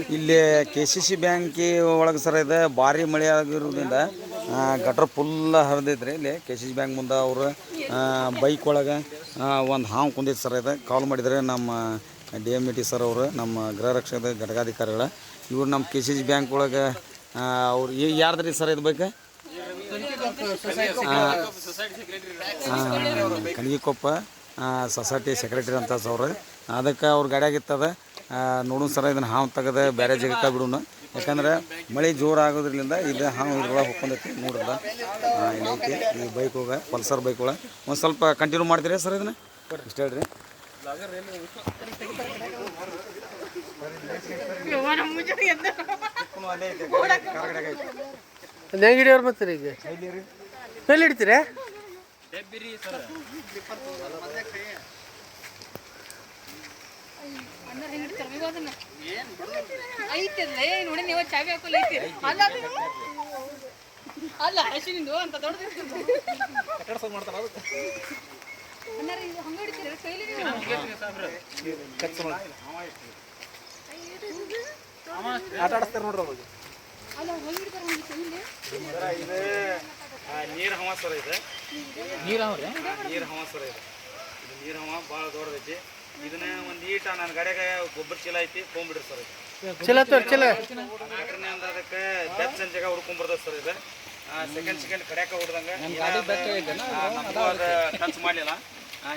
ಇಲ್ಲಿ KCC bank ಒಳಗೆ sir ಇದೆ ಭಾರಿ ಮಳೆ ಆಗಿರೋದ್ರಿಂದ ಗಟ್ರ ಫುಲ್ ಹರಿದೈತ್ರಿ. ಇಲ್ಲಿ KCC ಬ್ಯಾಂಕ್ ಮುಂದೆ ಅವರು ಬೈಕ್ ಒಳಗೆ ಒಂದು ಹಾವು ಕುಂದೈತೆ ಸರ್. ಇದೆ ಕಾಲ್ ಮಾಡಿದರೆ ನಮ್ಮ DMT ಸರ್ ಅವರು, ನಮ್ಮ ಗೃಹ ರಕ್ಷಕ ಘಟಕಾಧಿಕಾರಿಗಳ ಇವ್ರು ನಮ್ಮ KCC ಬ್ಯಾಂಕ್ ಒಳಗೆ ಅವ್ರು ಯಾರ್ದ್ರಿ ಸರ್ ಇದು ಬೈಕ್? ಕಣಗಿಕೊಪ್ಪ ಸೊಸೈಟಿ ಸೆಕ್ರೆಟರಿ ಅಂತ ಸರ್. ಅದಕ್ಕೆ ಅವ್ರ ಗಾಡಿಯಾಗಿತ್ತದ ನೋಡೋಣ ಸರ, ಇದನ್ನು ಹಾವು ತೆಗೆದು ಬೇರೆ ಜಾಗಕ್ಕೆ ಬಿಡೋಣ. ಯಾಕಂದ್ರೆ ಮಳೆ ಜೋರು ಆಗೋದ್ರಿಂದ ಇದು ಹಾವು ಇದ್ರೊಳಗೆ ಹೋಗ್ಕೊಂಡೈತಿ ನೋಡ್ರಲ್ಲ. ಇಲ್ಲೈತಿ ಈ ಬೈಕ್ ಒಳಗೆ, ಪಲ್ಸರ್ ಬೈಕ್ ಒಳಗೆ. ಒಂದು ಸ್ವಲ್ಪ ಕಂಟಿನ್ಯೂ ಮಾಡ್ತೀರಿ ಸರ್ ಇದನ್ನು? ಇಷ್ಟ ಹೇಳ್ರಿ. ಹೆಂಗೆ ಹಿಡಿಯೋರು ಮತ್ತೆ ಈಗ ಮೇಲೆ ಹಿಡಿತೀರಾ? ನೋಡಿ ನೀವು ಚಾವಿ ಹಾಕೋಲ್ಲ ಐತಿ ಅಲ್ಲ ಅಶ್ವಿನಿಂದು ಅಂತ ದೊಡ್ಡ ಆಟ ಆಡಿಸ್ತಾರೆ ನೋಡ್ರಿ ಅವಾಗ. ನೀರು ಹವ ಸರ ಇದೆ. ನೀರು ಹವ ಸರ ಇದೆ. ನೀರು ಹವ ಭಾಳ ದೊಡ್ಡದೈತಿ. ಇದನ್ನ ಒಂದು ಈಟ ನನ್ನ ಗಾಡಿಯಾಗ ಗೊಬ್ಬರ ಚೀಲ ಐತಿ, ತೊಗೊಂಡ್ಬಿಡ್ರಿ ಸರ್. ಚಲೋ ಚಲ ನಾಲ್ಕನೇ ಅಂದ ಅದಕ್ಕೆ ಬೆಚ್ಚ ಸಂಜೆಗ ಹುಡ್ಕೊಂಡ್ಬರ್ತದೆ ಸರ್. ಇದು ಸೆಕೆಂಡ್ ಕಡ್ಯಾಕ ಹೊಡ್ದಂಗೆ ಟಚ್ ಮಾಡಲಿಲ್ಲ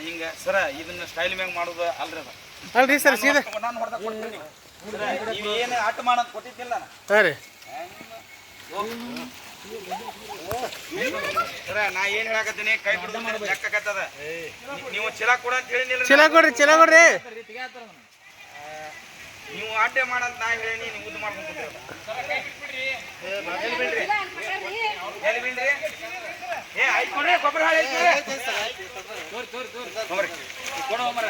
ಹಿಂಗೆ ಸರ. ಇದನ್ನ ಸ್ಟೈಲ್ ಮ್ಯಾಗ ಮಾಡೋದು ಅಲ್ರಿ ಅದು ಅಲ್ರಿ ಸರ್. ಸೀದಾ ನಾನು ಹೊಡೆದ ಕೊಡ್ತೀನಿ. ನೀವು ಏನು ಆಟ ಮಾಡೋದು ಕೊಟ್ಟಿದ್ದಿಲ್ಲ ಹಾಂ ರೀ ಸರ. ನಾ ಏನು ಹೇಳಕತ್ತೀನಿ, ಕೈ ಬಿಡ್ದು ಲೆಕ್ಕಕತ್ತದ. ನೀವು ಚೀಲ ಕೊಡ ಅಂತ ಹೇಳಿನಿಲ್ಲ. ಚಲೋ ಕೊಡ್ರಿ, ಚಲೋ ಕೊಡ್ರಿ. ನೀವು ಆಟೆ ಮಾಡಂತ ನಾ ಹೇಳೀನಿ, ನೀವು ಉದ್ದು ಮಾಡ್ಕೊಂಡು ಎಲ್ಲಿ ಬೀಳ್ರಿ? ಆಯ್ತು ಕೊಡ್ರಿ, ಗೊಬ್ಬರ ಹಾಳಿ ಕೊಡ ಮರ.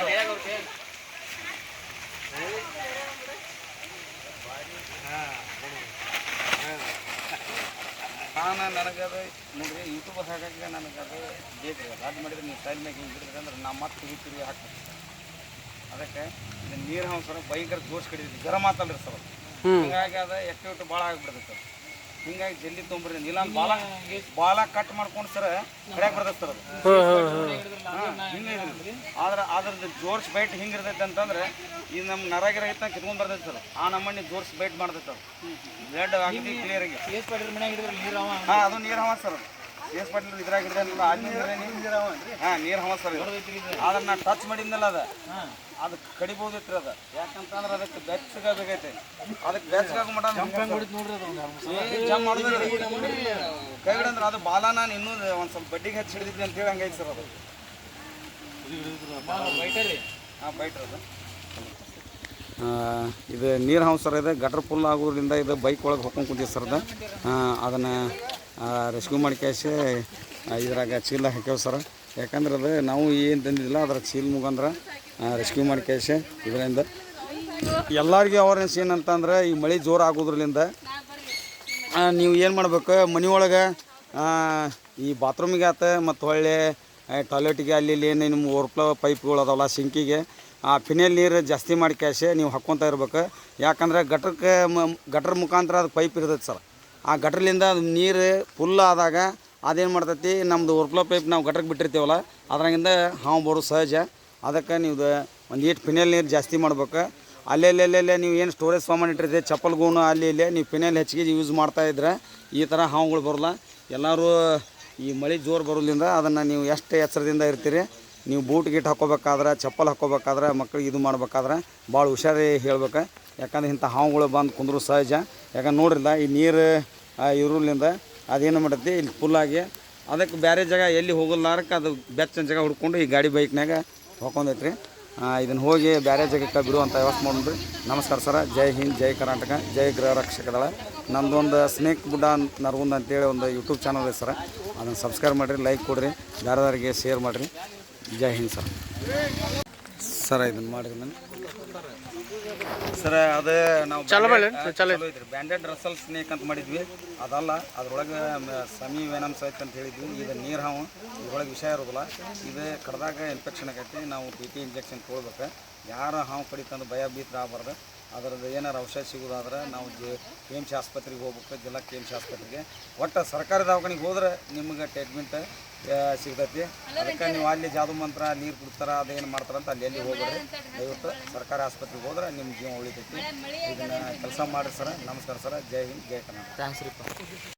ನನಗದು ನೋಡ್ರಿ, ಯೂಟ್ಯೂಬ್ ಹಾಕಕ್ಕೆ ನನಗದು ಬೇಕು. ಅದು ಮಾಡಿದ್ರೆ ನೀವು ಸ್ಟೈಲ್ ಮ್ಯಾಗ ಹಿಂಗೆ ಬಿಡಿದ್ರೆ ಅಂದ್ರೆ ನಾ ಮತ್ತೆ ತಿರುಗಿ ಹಾಕ್ತೀನಿ. ಅದಕ್ಕೆ ಇದು ನೀರು ಹಾವು ಸರ್ ಭಯಂಕರ ಜೋಶ್ ಕಡಿದೈತಿ. ಜ್ವರ ಮಾತಲ್ರಿ ಸರ್. ಹಿಂಗಾಗಿ ಅದು ಎಕ್ಟಿವಿಟಿ ಭಾಳ ಆಗಿಬಿಡ್ತೈತೆ ಸರ್. ಹಿಂಗಾಗಿ ಜಲ್ದಿ ತೊಗೊಂಬರ್ರಿ. ಇಲ್ಲ ಬಾಲ ಕಟ್ ಮಾಡ್ಕೊಂಡು ಸರ್ ಕಡ್ಯಾಕ ಬರ್ತೈತೆ ಸರ್ ಅದು. ಹಿಂಗೆ ಆದ್ರೆ ಅದ್ರದ್ದು ಜೋರ್ಸ್ ಬೈಟ್ ಹಿಂಗೆ ಇರ್ತೈತೆ ಅಂತಂದ್ರೆ ಇದು ನಮ್ಮ ನರಗಿರ ಐತ ಕಿತ್ಕೊಂಡು ಬರ್ತೈತೆ ಸರ್. ಆ ನಮ್ಮಣ್ಣಿ ಜೋರ್ಸ್ ಬೈಟ್ ಮಾಡ್ತೈತೆ ಅದು. ಬ್ಲಡ್ ಆಗಿದೆ ಕ್ಲಿಯರ್ ಆಗಿ. ಹಾಂ, ಅದು ನೀರು ಹವ ಸರ್. ಕೇಸ್ ಪಾಟೀಲ್ ಇದ್ರಾಗ ಹಿಡಿದ ನೀರು ಹವ ಸರ್. ಆದ್ರೆ ನಾ ಟಚ್ ಮಾಡಿದ್ನಲ್ಲ ಅದು ಕಡಿಬೋದಿತ್ತು ಅದು. ಯಾಕಂತಂದ್ರೆ ಅದಕ್ಕೆ ಬೆಚ್ಚಗಾಗೈತೆ. ಅದಕ್ಕೆ ಬೆಚ್ಚಗಾಗ ಮಟ ಜಂಪ್ ಮಾಡಿದ್ರೆ ಕೈ ಹಿಡಂದ್ರೆ ಅದು ಬಾಲ ನಾನು ಇನ್ನೂ ಒಂದು ಸ್ವಲ್ಪ ಬಡ್ಡಿಗೆ ಹಚ್ಚಿ ಹಿಡಿದಿದ್ದೆ ಅಂತೇಳಿ ಹಂಗೈತೆ ಸರ್ ಅದು. ಹಾಂ, ಬೈಟ್ರಿ ಅದು. ಇದು ನೀರು ಹಾವು ಸರ್. ಇದು ಗಟ್ರ ಫುಲ್ ಆಗೋದ್ರಿಂದ ಇದು ಬೈಕ್ ಒಳಗೆ ಹೊಕ್ಕೊಂಡು ಕುಂತಿದೆ ಸರ್. ಅದು ಅದನ್ನು ರೆಸ್ಕ್ಯೂ ಮಾಡಿ ಕ್ಯಾಶ್ ಇದ್ರಾಗ ಚೀಲ ಹಾಕ್ಯಾವ ಸರ್. ಯಾಕಂದ್ರೆ ಅದು ನಾವು ಏನು ತಂದಿದ್ದಿಲ್ಲ, ಅದ್ರ ಚೀಲ ಮುಗಂದ್ರೆ ರೆಸ್ಕ್ಯೂ ಮಾಡಿ ಕ್ಯಾಶ್. ಇದರಿಂದ ಎಲ್ಲರಿಗೂ ಅವೇರ್ನೆಸ್ ಏನಂತಂದ್ರೆ, ಈ ಮಳೆ ಜೋರು ಆಗೋದ್ರಲ್ಲಿಂದ ನೀವು ಏನು ಮಾಡ್ಬೇಕು, ಮನೆ ಒಳಗೆ ಈ ಬಾತ್ರೂಮಿಗೆ ಆತ ಮತ್ತು ಹೊಳ್ಳೆ ಟಾಯ್ಲೆಟಿಗೆ ಅಲ್ಲಿ ಇಲ್ಲಿ ಏನು ನಿಮ್ಮ ಓವರ್ಫ್ಲೋ ಪೈಪ್ಗಳು ಅದಾವಲ್ಲ ಸಿಂಕಿಗೆ, ಆ ಫಿನೇಲ್ ನೀರು ಜಾಸ್ತಿ ಮಾಡಿ ಕ್ಯಾಶ್ ನೀವು ಹಾಕ್ಕೊತ ಇರ್ಬೇಕು. ಯಾಕಂದ್ರೆ ಗಟ್ರ ಮುಖಾಂತರ ಅದು ಪೈಪ್ ಇರ್ತೈತೆ ಸರ್. ಆ ಗಟ್ರಲಿಂದ ಅದು ನೀರು ಫುಲ್ ಆದಾಗ ಅದೇನು ಮಾಡ್ತೈತಿ, ನಮ್ಮದು ಓವರ್ಫ್ಲೋ ಪೈಪ್ ನಾವು ಗಟ್ರಕ್ಕೆ ಬಿಟ್ಟಿರ್ತೀವಲ್ಲ ಅದ್ರಾಗಿಂದ ಹಾವು ಬರೋದು ಸಹಜ. ಅದಕ್ಕೆ ನೀವು ಒಂದು ಈಟ್ ಫಿನೇಲ್ ನೀರು ಜಾಸ್ತಿ ಮಾಡ್ಬೇಕು. ಅಲ್ಲೆಲ್ಲೆಲ್ಲೆಲ್ಲೇ ನೀವು ಏನು ಸ್ಟೋರೇಜ್ ಸಾಮಾನು ಇಟ್ಟಿರ್ತೀವಿ, ಚಪ್ಪಲ್ ಗೂಣು ಅಲ್ಲಿ ಇಲ್ಲೇ ನೀವು ಫಿನೇಲ್ ಹೆಚ್ಚಿಗೆ ಯೂಸ್ ಮಾಡ್ತಾಯಿದ್ರೆ ಈ ಥರ ಹಾವುಗಳು ಬರೋಲ್ಲ. ಎಲ್ಲರೂ ಈ ಮಳೆ ಜೋರು ಬರೋದ್ರಿಂದ ಅದನ್ನು ನೀವು ಎಷ್ಟು ಎಚ್ಚರದಿಂದ ಇರ್ತೀರಿ. ನೀವು ಬೂಟ್ ಗೀಟ್ ಹಾಕ್ಕೋಬೇಕಾದ್ರೆ, ಚಪ್ಪಲ್ ಹಾಕ್ಕೋಬೇಕಾದ್ರೆ, ಮಕ್ಳಿಗೆ ಇದು ಮಾಡ್ಬೇಕಾದ್ರೆ ಭಾಳ ಹುಷಾರಿ ಹೇಳ್ಬೇಕು. ಯಾಕಂದ್ರೆ ಇಂಥ ಹಾವುಗಳು ಬಂದು ಕುಂದ್ರು ಸಹಜ. ಯಾಕಂದ್ರೆ ನೋಡ್ರಿಲ್ಲ, ಈ ನೀರು ಇರೋದ್ರಿಂದ ಅದೇನು ಮಾಡೈತಿ ಇಲ್ಲಿ ಫುಲ್ಲಾಗಿ ಅದಕ್ಕೆ ಬೇರೆ ಜಾಗ ಎಲ್ಲಿ ಹೋಗಲಾರಕ್ಕೆ ಅದು ಬೆಚ್ಚನ ಜಾಗ ಹುಡ್ಕೊಂಡು ಈ ಗಾಡಿ ಬೈಕ್ನಾಗ ಹೋಗ್ಕೊಂಡೈತ್ರಿ. ಇದನ್ನು ಹೋಗಿ ಬೇರೆ ಜಾಗಕ್ಕೆ ಬಿಡುವಂಥ ವ್ಯವಸ್ಥೆ ಮಾಡೋಣ್ರಿ. ನಮಸ್ಕಾರ ಸರ. ಜೈ ಹಿಂದ್, ಜೈ ಕರ್ನಾಟಕ, ಜೈ ಗೃಹ ರಕ್ಷಕ ದಳ. ನಮ್ಮದೊಂದು ಸ್ನೇಕ್ ಬುಡ್ಡ ನರಗುಂದ ಅಂತೇಳಿ ಒಂದು ಯೂಟ್ಯೂಬ್ ಚಾನಲ್ ಇದೆ ಸರ. ಅದನ್ನು ಸಬ್ಸ್ಕ್ರೈಬ್ ಮಾಡಿರಿ, ಲೈಕ್ ಕೊಡಿರಿ, ಬೇರೆದವರಿಗೆ ಶೇರ್ ಮಾಡಿರಿ. ಜೈ ಹಿಂದ್ ಸರ್. ಸರ ಇದನ್ನು ಮಾಡಿರಿ ನಾನು ಸರ. ಅದು ನಾವು ಬ್ಯಾಂಡೆಡ್ ರಸಲ್ ಸ್ನೇಕ್ ಅಂತ ಮಾಡಿದ್ವಿ. ಅದಲ್ಲ, ಅದ್ರೊಳಗೆ ಸಮಿ ವೆನಮ್ಸ್ ಐತೆ ಅಂತ ಹೇಳಿದ್ವಿ. ಇದು ನೀರು ಹಾವು, ಇದ್ರೊಳಗೆ ವಿಷಯ ಇರೋದಿಲ್ಲ. ಇದು ಕಡ್ದಾಗ ಇನ್ಫೆಕ್ಷನ್ ಆಗೈತಿ. ನಾವು TT ಇಂಜೆಕ್ಷನ್ ತೊಗೊಳ್ಬೇಕು. ಯಾರು ಹಾವು ಕಡಿತಂದು ಭಯ ಭೀತರ ಆಗಬಾರ್ದು. ಅದರದ್ದು ಏನಾರು ಔಷಧ ಸಿಗೋದಾದ್ರೆ ನಾವು ಕೆ ಎಮ್ ಸಿ ಆಸ್ಪತ್ರೆಗೆ ಹೋಗ್ಬೇಕು, ಜಿಲ್ಲಾ ಕೆ ಎಮ್ ಸಿ ಆಸ್ಪತ್ರೆಗೆ. ಒಟ್ಟು ಸರ್ಕಾರಿ ದವಾಖಾನೆಗೆ ಹೋದ್ರೆ ನಿಮ್ಗೆ ಟ್ರೀಟ್ಮೆಂಟ್ ಸಿಗ್ತೈತಿ. ಅದಕ್ಕೆ ನೀವು ಅಲ್ಲಿ ಜಾದು ಮಂತ್ರ ನೀರು ಕುಡ್ತಾರ ಅದೇನು ಮಾಡ್ತಾರಂತ ಅಲ್ಲಿ ಹೋಗ್ಬೇಡ್ರಿ. ದಯವಿಟ್ಟು ಸರ್ಕಾರಿ ಆಸ್ಪತ್ರೆಗೆ ಹೋದ್ರೆ ನಿಮ್ಮ ಜೀವ ಉಳಿತೈತಿ. ಇದನ್ನು ಕೆಲಸ ಮಾಡಿರಿ ಸರ್. ನಮಸ್ಕಾರ ಸರ್. ಜೈ ಹಿಂದ್, ಜೈ ಕರ್ನಾಟಕ. ಥ್ಯಾಂಕ್ಸ್ ರೀ.